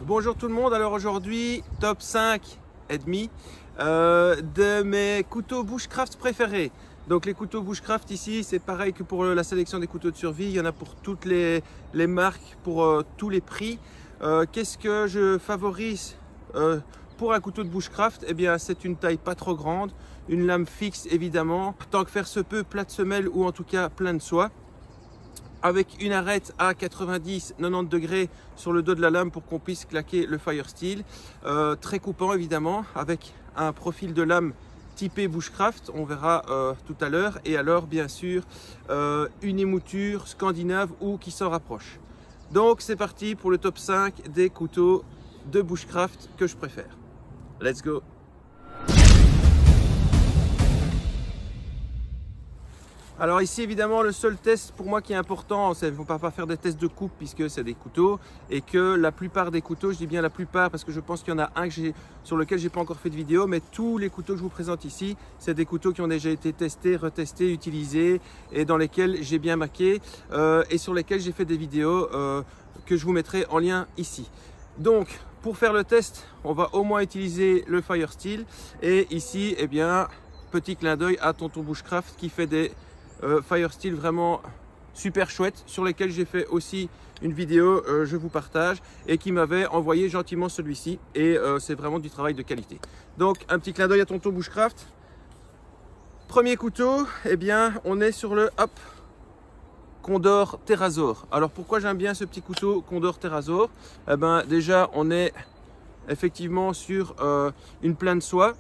Bonjour tout le monde, alors aujourd'hui top 5 et demi de mes couteaux bushcraft préférés. Donc les couteaux bushcraft ici c'est pareil que pour la sélection des couteaux de survie, il y en a pour toutes les marques, pour tous les prix. Qu'est-ce que je favorise pour un couteau de bushcraft? Eh bien c'est une taille pas trop grande, une lame fixe évidemment, tant que faire se peut, plat de semelle ou en tout cas plein de soie, avec une arête à 90-90 degrés sur le dos de la lame pour qu'on puisse claquer le fire steel, très coupant évidemment, avec un profil de lame typé bushcraft, on verra tout à l'heure, et alors bien sûr une émouture scandinave ou qui s'en rapproche. Donc c'est parti pour le top 5 des couteaux de bushcraft que je préfère. Let's go! Alors ici évidemment le seul test pour moi qui est important, c'est qu'il ne faut pas faire des tests de coupe puisque c'est des couteaux et que la plupart des couteaux, je dis bien la plupart parce que je pense qu'il y en a un sur lequel j'ai pas encore fait de vidéo, mais tous les couteaux que je vous présente ici, c'est des couteaux qui ont déjà été testés, retestés, utilisés et dans lesquels j'ai bien maqué et sur lesquels j'ai fait des vidéos que je vous mettrai en lien ici. Donc pour faire le test, on va au moins utiliser le fire steel et ici eh bien petit clin d'œil à Tonton Bushcraft qui fait des fire steel vraiment super chouette sur lesquels j'ai fait aussi une vidéo, je vous partage, et qui m'avait envoyé gentiment celui-ci et c'est vraiment du travail de qualité. Donc un petit clin d'œil à Tonton Bushcraft. Premier couteau, eh bien on est sur le Condor Terrazor. Alors pourquoi j'aime bien ce petit couteau Condor Terrazor? Eh ben déjà on est effectivement sur une plaine de soie,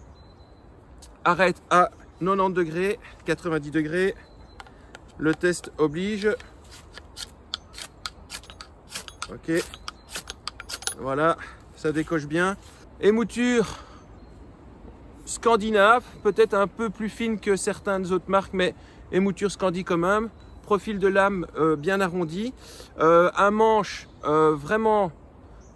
arête à 90 degrés, 90 degrés. Le test oblige. Ok. Voilà, ça décoche bien. Émouture scandinave, peut-être un peu plus fine que certaines autres marques, mais émouture scandi quand même. Profil de lame bien arrondi. Un manche vraiment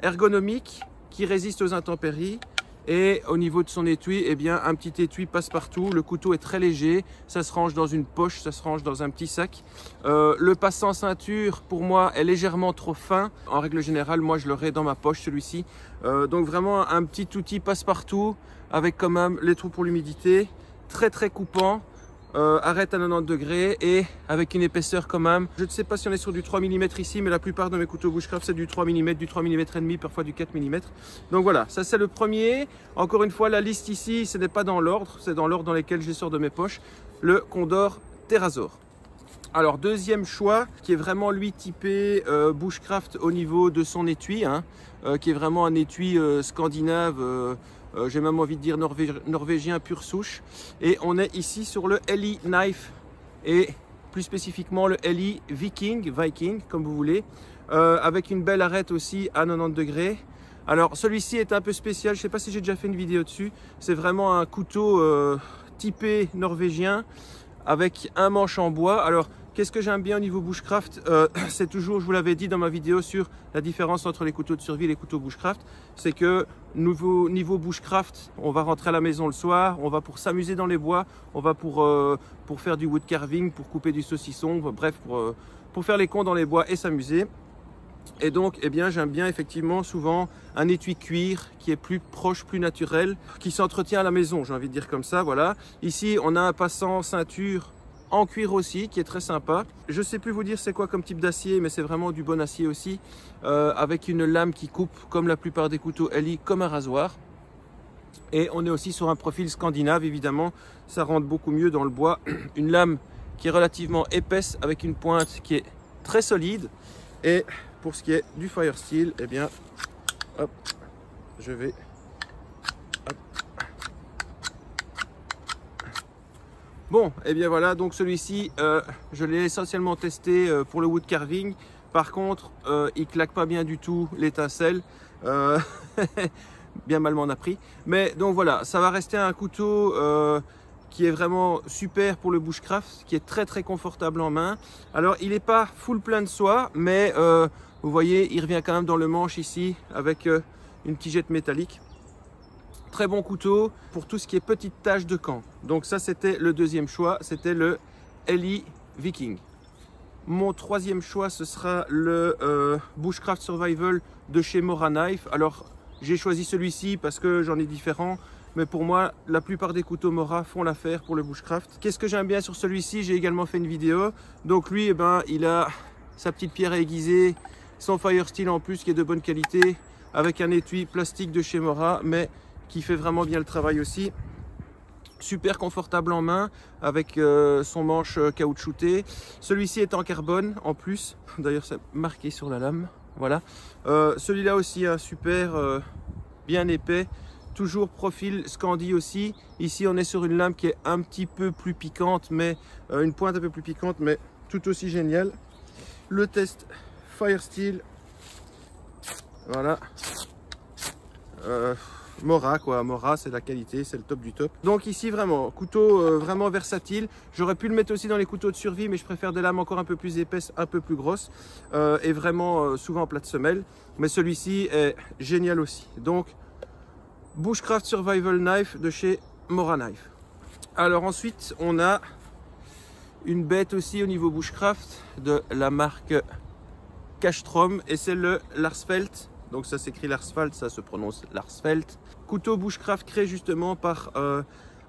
ergonomique qui résiste aux intempéries. Et au niveau de son étui, eh bien, un petit étui passe-partout. Le couteau est très léger, ça se range dans une poche, ça se range dans un petit sac. Le passant ceinture, pour moi, est légèrement trop fin. En règle générale, moi, je l'aurai dans ma poche, celui-ci. Donc vraiment un petit outil passe-partout, avec quand même les trous pour l'humidité. Très très coupant. Arrête à 90 degrés et avec une épaisseur quand même. Je ne sais pas si on est sur du 3 mm ici, mais la plupart de mes couteaux bushcraft c'est du 3 mm, du 3 mm et demi, parfois du 4 mm. Donc voilà, ça c'est le premier. Encore une fois, la liste ici, ce n'est pas dans l'ordre, c'est dans l'ordre dans lequel je sors de mes poches. Le Condor Terrazor. Alors deuxième choix, qui est vraiment lui typé bushcraft au niveau de son étui, hein, qui est vraiment un étui scandinave. J'ai même envie de dire norvégien pure souche. Et on est ici sur le Ellie Knife et plus spécifiquement le Ellie Viking, comme vous voulez, avec une belle arête aussi à 90 degrés. Alors celui-ci est un peu spécial, je ne sais pas si j'ai déjà fait une vidéo dessus. C'est vraiment un couteau typé norvégien avec un manche en bois. Alors qu'est-ce que j'aime bien au niveau bushcraft? C'est toujours, je vous l'avais dit dans ma vidéo sur la différence entre les couteaux de survie et les couteaux bushcraft, c'est que niveau bushcraft, on va rentrer à la maison le soir, on va pour s'amuser dans les bois, on va pour faire du wood carving, pour couper du saucisson, bref, pour faire les cons dans les bois et s'amuser. Et donc, eh bien, j'aime bien effectivement souvent un étui cuir qui est plus proche, plus naturel, qui s'entretient à la maison, j'ai envie de dire comme ça, voilà. Ici, on a un passant ceinture en cuir aussi, qui est très sympa. Je ne sais plus vous dire c'est quoi comme type d'acier, mais c'est vraiment du bon acier aussi, avec une lame qui coupe, comme la plupart des couteaux Ellie, comme un rasoir. Et on est aussi sur un profil scandinave, évidemment, ça rentre beaucoup mieux dans le bois. Une lame qui est relativement épaisse, avec une pointe qui est très solide. Et pour ce qui est du fire steel, eh bien, hop, je vais... Bon, et eh bien voilà, donc celui-ci, je l'ai essentiellement testé pour le wood carving. Par contre, il claque pas bien du tout l'étincelle. Bien mal m'en a pris. Mais donc voilà, ça va rester un couteau qui est vraiment super pour le bushcraft, qui est très très confortable en main. Alors, il n'est pas full plein de soie, mais vous voyez, il revient quand même dans le manche ici avec une tigette métallique. Très bon couteau pour tout ce qui est petites taches de camp. Donc ça, c'était le deuxième choix, c'était le Ellie Viking. Mon troisième choix, ce sera le Bushcraft Survival de chez Mora Knife. Alors j'ai choisi celui-ci parce que j'en ai différents, mais pour moi la plupart des couteaux Mora font l'affaire pour le bushcraft. Qu'est-ce que j'aime bien sur celui-ci? J'ai également fait une vidéo. Donc lui, eh ben, il a sa petite pierre à aiguiser, son fire steel en plus qui est de bonne qualité, avec un étui plastique de chez Mora, mais qui fait vraiment bien le travail aussi. Super confortable en main avec son manche caoutchouté. Celui-ci est en carbone en plus, d'ailleurs c'est marqué sur la lame. Voilà. Celui-là aussi un super bien épais, toujours profil Scandi aussi. Ici on est sur une lame qui est un petit peu plus piquante, mais une pointe un peu plus piquante, mais tout aussi génial. Le test Fire Steel, voilà. Mora quoi, Mora c'est la qualité, c'est le top du top. Donc ici vraiment, couteau vraiment versatile. J'aurais pu le mettre aussi dans les couteaux de survie, mais je préfère des lames encore un peu plus épaisses, un peu plus grosses et vraiment souvent plat de semelle. Mais celui-ci est génial aussi. Donc Bushcraft Survival Knife de chez Mora Knife. Alors ensuite on a une bête aussi au niveau Bushcraft de la marque Castrom et c'est le Larsfeld. Donc ça s'écrit Larsfeld, ça se prononce Larsfeld. Couteau bushcraft créé justement par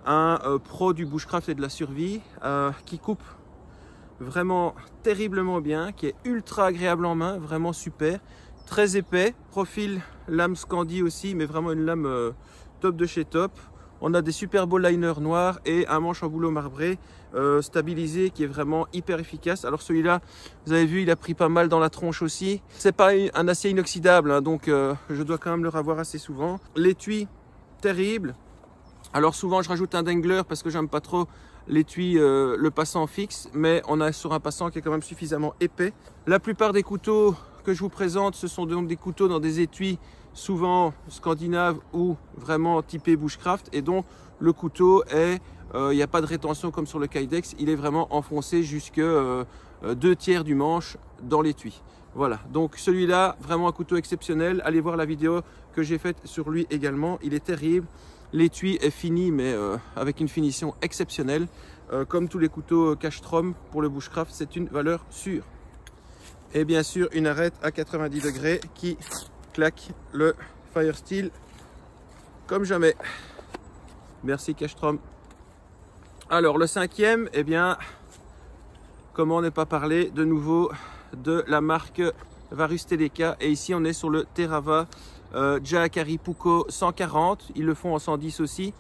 un pro du bushcraft et de la survie qui coupe vraiment terriblement bien, qui est ultra agréable en main, vraiment super, très épais, profil lame Scandi aussi, mais vraiment une lame top de chez top. On a des super beaux liners noirs et un manche en bouleau marbré stabilisé qui est vraiment hyper efficace. Alors celui-là, vous avez vu, il a pris pas mal dans la tronche aussi. C'est pas un acier inoxydable, hein, donc je dois quand même le revoir assez souvent. L'étui, terrible. Alors souvent, je rajoute un dangler parce que j'aime pas trop l'étui, le passant fixe, mais on a sur un passant qui est quand même suffisamment épais. La plupart des couteaux que je vous présente, ce sont donc des couteaux dans des étuis souvent scandinaves ou vraiment typés bushcraft, et donc le couteau est, il n'y a pas de rétention comme sur le Kydex, il est vraiment enfoncé jusque 2/3 du manche dans l'étui. Voilà, donc celui-là, vraiment un couteau exceptionnel. Allez voir la vidéo que j'ai faite sur lui également, il est terrible. L'étui est fini, mais avec une finition exceptionnelle. Comme tous les couteaux Castrom pour le bushcraft, c'est une valeur sûre. Et bien sûr, une arête à 90 degrés qui claque le Fire Steel comme jamais. Merci Castrom. Alors le cinquième, eh bien, comment ne pas parler de nouveau de la marque Varus Teleka. Et ici on est sur le Terava Jaakari Puukko 140. Ils le font en 110 aussi.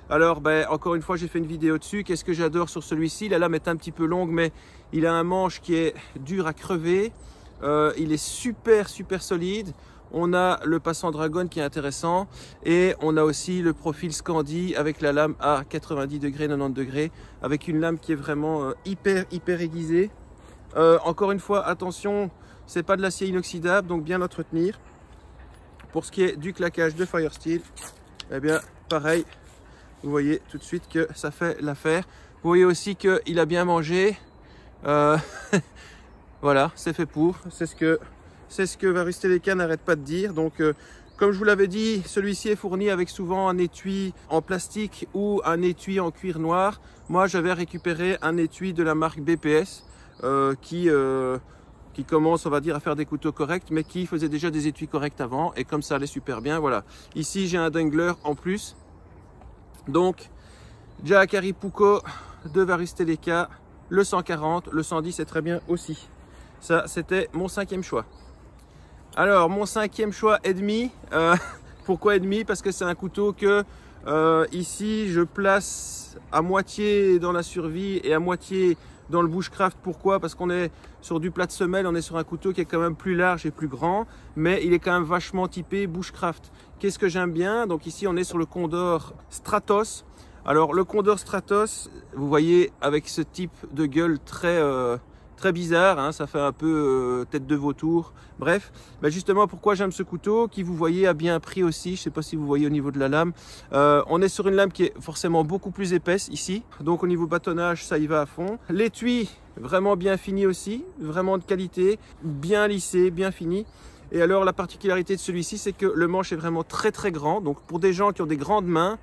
Alors encore une fois, j'ai fait une vidéo dessus. Qu'est-ce que j'adore sur celui-ci? La lame est un petit peu longue, mais il a un manche qui est dur à crever. Il est super solide. On a le passant Dragon qui est intéressant et on a aussi le profil Scandi avec la lame à 90 degrés, 90 degrés, avec une lame qui est vraiment hyper aiguisée. Encore une fois, attention, c'est pas de l'acier inoxydable, donc bien l'entretenir. Pour ce qui est du claquage de Fire Steel, eh bien pareil, vous voyez tout de suite que ça fait l'affaire. Vous voyez aussi qu'il a bien mangé. Voilà, c'est fait pour, c'est ce que Varus Teleka n'arrête pas de dire. Donc comme je vous l'avais dit, celui-ci est fourni avec souvent un étui en plastique ou un étui en cuir noir. Moi j'avais récupéré un étui de la marque BPS qui commence, on va dire, à faire des couteaux corrects, mais qui faisait déjà des étuis corrects avant, et comme ça allait super bien. Voilà, ici j'ai un dangler en plus. Donc Jaakari Puukko de Varus Teleka, le 140, le 110 est très bien aussi. Ça, c'était mon cinquième choix. Alors, mon cinquième choix et demi. Pourquoi et demi? Parce que c'est un couteau que ici, je place à moitié dans la survie et à moitié dans le bushcraft. Pourquoi? Parce qu'on est sur du plat de semelle, on est sur un couteau qui est quand même plus large et plus grand, mais il est quand même vachement typé bushcraft. Qu'est-ce que j'aime bien? Donc ici, on est sur le Condor Stratos. Alors, le Condor Stratos, vous voyez, avec ce type de gueule très bizarre, hein, ça fait un peu tête de vautour. Bref, justement pourquoi j'aime ce couteau qui, vous voyez, a bien pris aussi. Je ne sais pas si vous voyez au niveau de la lame. On est sur une lame qui est forcément beaucoup plus épaisse ici. Donc au niveau bâtonnage, ça y va à fond. L'étui, vraiment bien fini aussi, vraiment de qualité, bien lissé, bien fini. Et alors la particularité de celui-ci, c'est que le manche est vraiment très grand. Donc pour des gens qui ont des grandes mains,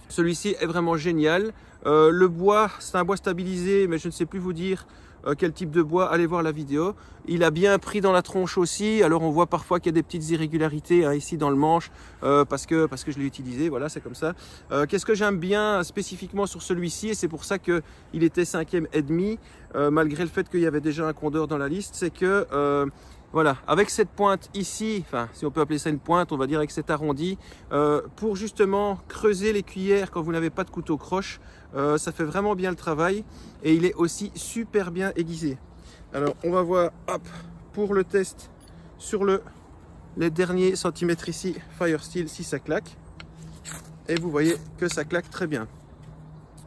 celui-ci est vraiment génial. Le bois, c'est un bois stabilisé, mais je ne sais plus vous dire quel type de bois, allez voir la vidéo. Il a bien pris dans la tronche aussi, alors on voit parfois qu'il y a des petites irrégularités hein, ici dans le manche, parce que je l'ai utilisé, voilà, c'est comme ça. Qu'est-ce que j'aime bien spécifiquement sur celui-ci, et c'est pour ça qu'il était 5e et demi, malgré le fait qu'il y avait déjà un Condor dans la liste, c'est que voilà, avec cette pointe ici, enfin si on peut appeler ça une pointe, on va dire avec cet arrondi, pour justement creuser les cuillères quand vous n'avez pas de couteau croche, ça fait vraiment bien le travail, et il est aussi super bien aiguisé. Alors on va voir, hop, pour le test sur les derniers centimètres ici, Firesteel, si ça claque, et vous voyez que ça claque très bien.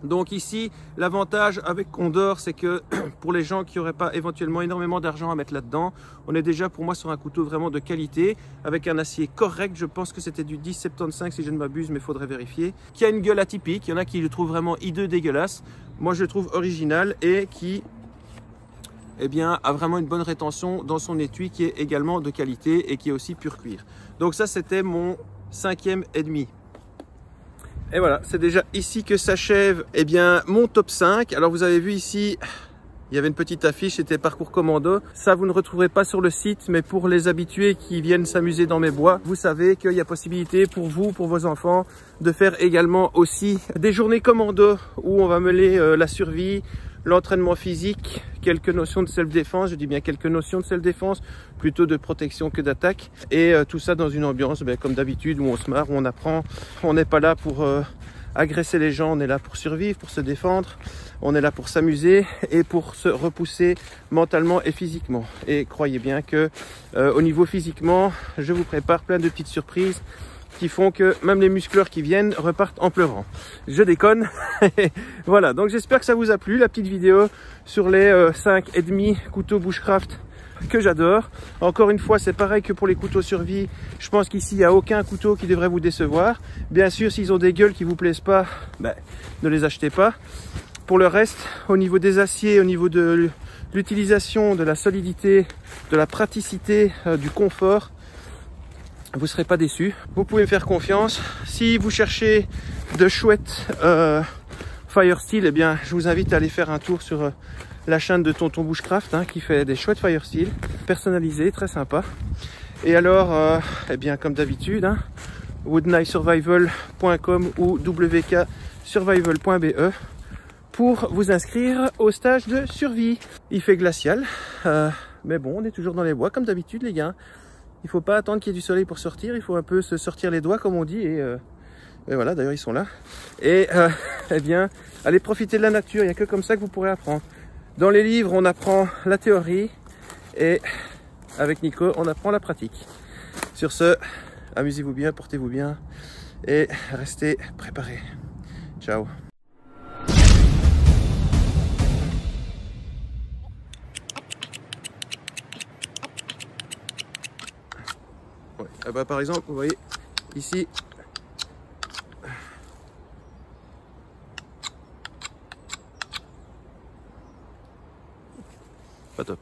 Donc ici, l'avantage avec Condor, c'est que pour les gens qui n'auraient pas éventuellement énormément d'argent à mettre là-dedans, on est déjà pour moi sur un couteau vraiment de qualité, avec un acier correct, je pense que c'était du 10,75 si je ne m'abuse, mais il faudrait vérifier, qui a une gueule atypique, il y en a qui le trouvent vraiment hideux, dégueulasse, moi je le trouve original et qui eh bien, a vraiment une bonne rétention dans son étui qui est également de qualité et qui est aussi pur cuir. Donc ça c'était mon 5e et demi. Et voilà, c'est déjà ici que s'achève eh bien mon top 5. Alors vous avez vu ici, il y avait une petite affiche, c'était parcours commando. Ça vous ne retrouverez pas sur le site, mais pour les habitués qui viennent s'amuser dans mes bois, vous savez qu'il y a possibilité pour vous, pour vos enfants, de faire également aussi des journées commando où on va mêler la survie, l'entraînement physique, quelques notions de self-défense, je dis bien quelques notions de self-défense, plutôt de protection que d'attaque, et tout ça dans une ambiance comme d'habitude où on se marre, où on apprend. On n'est pas là pour agresser les gens, on est là pour survivre, pour se défendre, on est là pour s'amuser et pour se repousser mentalement et physiquement. Et croyez bien que au niveau physiquement, je vous prépare plein de petites surprises qui font que même les muscleurs qui viennent repartent en pleurant. Je déconne. Voilà, donc j'espère que ça vous a plu, la petite vidéo sur les 5,5 couteaux bushcraft que j'adore. Encore une fois, c'est pareil que pour les couteaux survie. Je pense qu'ici, il n'y a aucun couteau qui devrait vous décevoir. Bien sûr, s'ils ont des gueules qui ne vous plaisent pas, ben, ne les achetez pas. Pour le reste, au niveau des aciers, au niveau de l'utilisation, de la solidité, de la praticité, du confort, vous ne serez pas déçus. Vous pouvez me faire confiance. Si vous cherchez de chouettes Firesteel, eh bien, je vous invite à aller faire un tour sur la chaîne de Tonton Bushcraft hein, qui fait des chouettes Firesteel personnalisés, très sympa. Et alors, eh bien, comme d'habitude, hein, woodknifesurvival.com ou wksurvival.be pour vous inscrire au stage de survie. Il fait glacial, mais bon, on est toujours dans les bois comme d'habitude, les gars. Il faut pas attendre qu'il y ait du soleil pour sortir, il faut un peu se sortir les doigts comme on dit et voilà, d'ailleurs ils sont là. Et eh bien, allez profiter de la nature, il n'y a que comme ça que vous pourrez apprendre. Dans les livres, on apprend la théorie et avec Nico, on apprend la pratique. Sur ce, amusez-vous bien, portez-vous bien et restez préparés. Ciao. Ouais. Ah bah, par exemple, vous voyez ici, pas top.